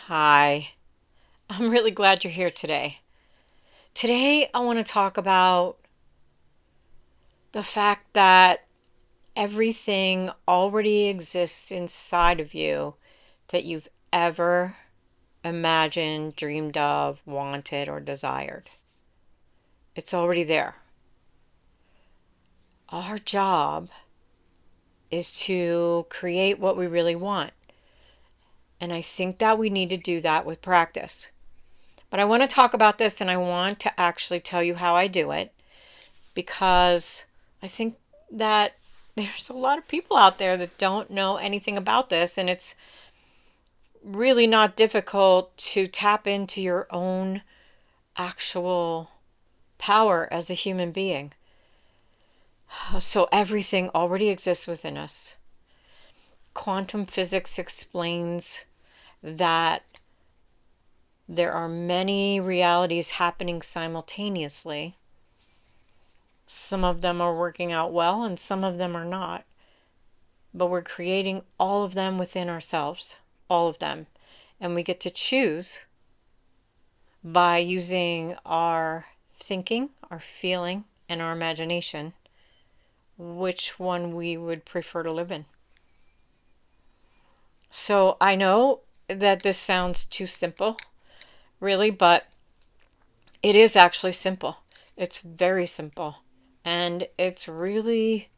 Hi, I'm really glad you're here today. Today, I want to talk about the fact that everything already exists inside of you that you've ever imagined, dreamed of, wanted, or desired. It's already there. Our job is to create what we really want. And I think that we need to do that with practice. But I want to talk about this and I want to actually tell you how I do it because I think that there's a lot of people out there that don't know anything about this, and it's really not difficult to tap into your own actual power as a human being. So everything already exists within us. Quantum physics explains that there are many realities happening simultaneously. Some of them are working out well and some of them are not. But we're creating all of them within ourselves, all of them. And we get to choose by using our thinking, our feeling, and our imagination which one we would prefer to live in. So I know that this sounds too simple, really, but it is actually simple. It's very simple. And it's really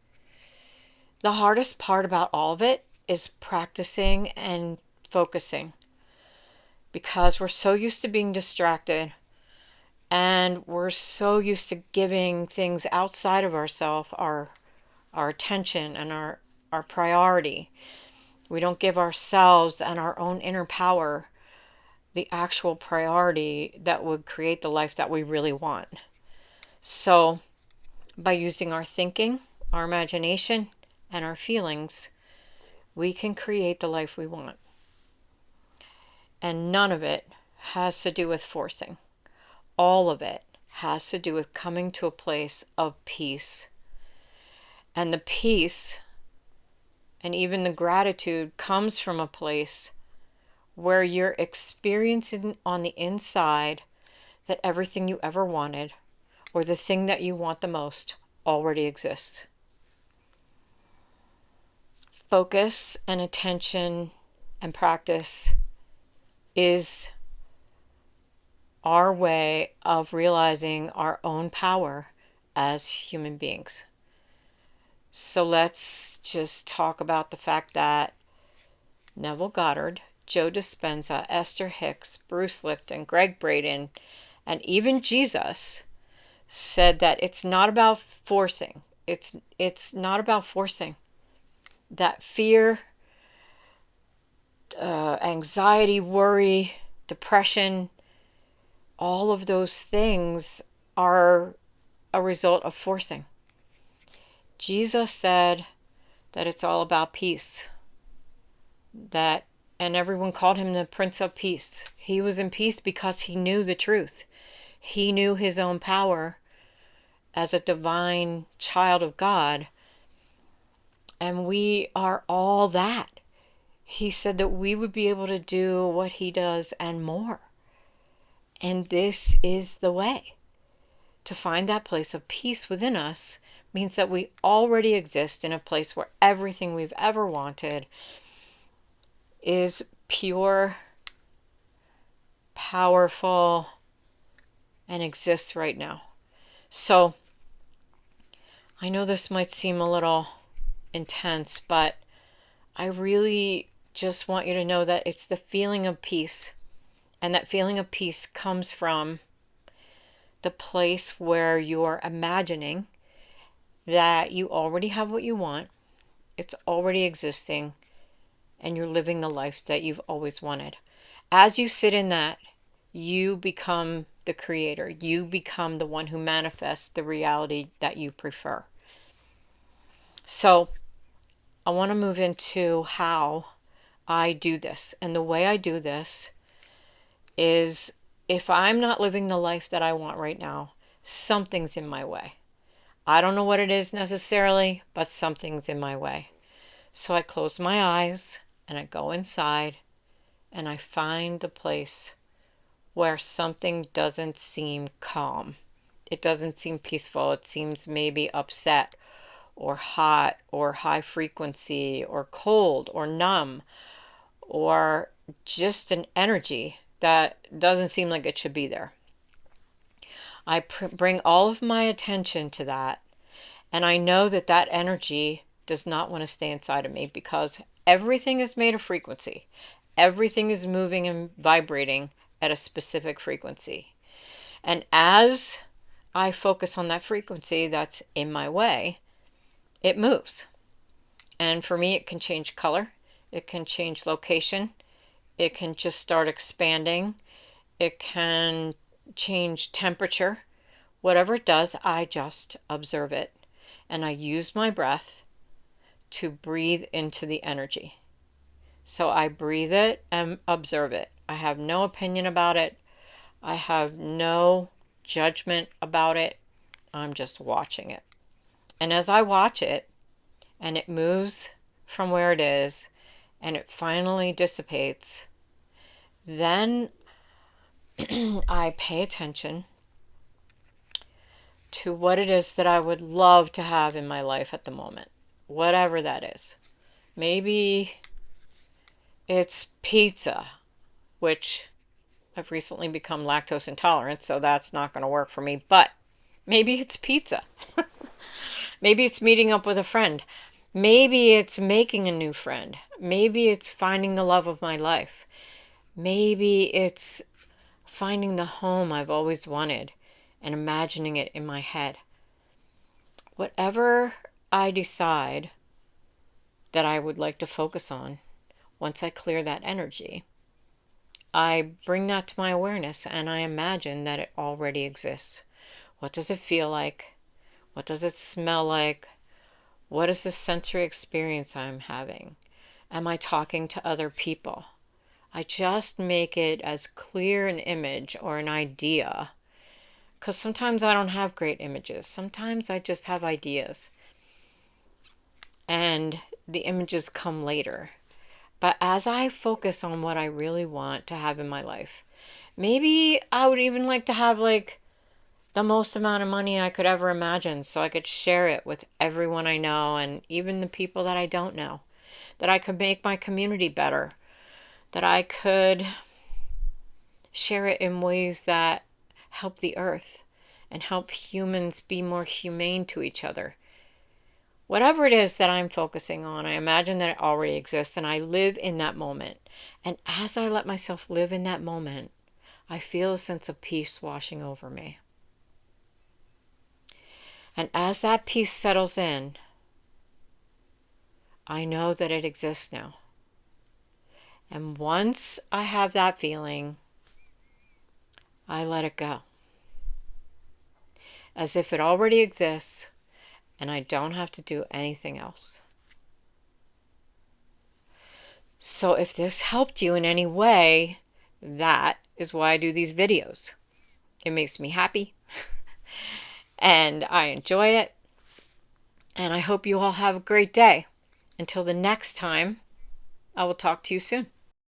the hardest part about all of it is practicing and focusing because we're so used to being distracted and we're so used to giving things outside of ourselves our attention and our priority. We don't give ourselves and our own inner power the actual priority that would create the life that we really want. So, by using our thinking, our imagination, and our feelings, we can create the life we want. And none of it has to do with forcing. All of it has to do with coming to a place of peace. And the peace and even the gratitude comes from a place where you're experiencing on the inside that everything you ever wanted or the thing that you want the most already exists. Focus and attention and practice is our way of realizing our own power as human beings. So let's just talk about the fact that Neville Goddard, Joe Dispenza, Esther Hicks, Bruce Lipton, Greg Braden, and even Jesus said that it's not about forcing. It's not about forcing. That fear, anxiety, worry, depression, all of those things are a result of forcing. Jesus said that it's all about peace. That and everyone called him the Prince of Peace. He was in peace because he knew the truth. He knew his own power as a divine child of God. And we are all that. He said that we would be able to do what he does and more. And this is the way. To find that place of peace within us means that we already exist in a place where everything we've ever wanted is pure, powerful, and exists right now. So, I know this might seem a little intense, but I really just want you to know that it's the feeling of peace. And that feeling of peace comes from the place where you're imagining that you already have what you want, it's already existing, and you're living the life that you've always wanted. As you sit in that, you become the creator. You become the one who manifests the reality that you prefer. So, I want to move into how I do this. And the way I do this is if I'm not living the life that I want right now, something's in my way. I don't know what it is necessarily, but something's in my way. So I close my eyes and I go inside and I find the place where something doesn't seem calm. It doesn't seem peaceful. It seems maybe upset or hot or high frequency or cold or numb or just an energy that doesn't seem like it should be there. I bring all of my attention to that, and I know that that energy does not want to stay inside of me because everything is made of frequency. Everything is moving and vibrating at a specific frequency. And as I focus on that frequency that's in my way, it moves. And for me, it can change color, it can change location, it can just start expanding, it can change temperature. Whatever it does, I just observe it. And I use my breath to breathe into the energy. So I breathe it and observe it. I have no opinion about it. I have no judgment about it. I'm just watching it. And as I watch it, and it moves from where it is, and it finally dissipates, then I pay attention to what it is that I would love to have in my life at the moment, whatever that is. Maybe it's pizza, which I've recently become lactose intolerant, so that's not going to work for me. But maybe it's pizza. Maybe it's meeting up with a friend. Maybe it's making a new friend. Maybe it's finding the love of my life. Maybe it's finding the home I've always wanted and imagining it in my head. Whatever I decide that I would like to focus on, once I clear that energy, I bring that to my awareness and I imagine that it already exists. What does it feel like? What does it smell like? What is the sensory experience I'm having? Am I talking to other people? I just make it as clear an image or an idea, because sometimes I don't have great images. Sometimes I just have ideas. And the images come later. But as I focus on what I really want to have in my life, maybe I would even like to have like the most amount of money I could ever imagine so I could share it with everyone I know and even the people that I don't know. That I could make my community better. That I could share it in ways that help the earth and help humans be more humane to each other. Whatever it is that I'm focusing on, I imagine that it already exists and I live in that moment. And as I let myself live in that moment, I feel a sense of peace washing over me. And as that peace settles in, I know that it exists now. And once I have that feeling, I let it go. As if it already exists and I don't have to do anything else. So if this helped you in any way, that is why I do these videos. It makes me happy and I enjoy it. And I hope you all have a great day. Until the next time, I will talk to you soon.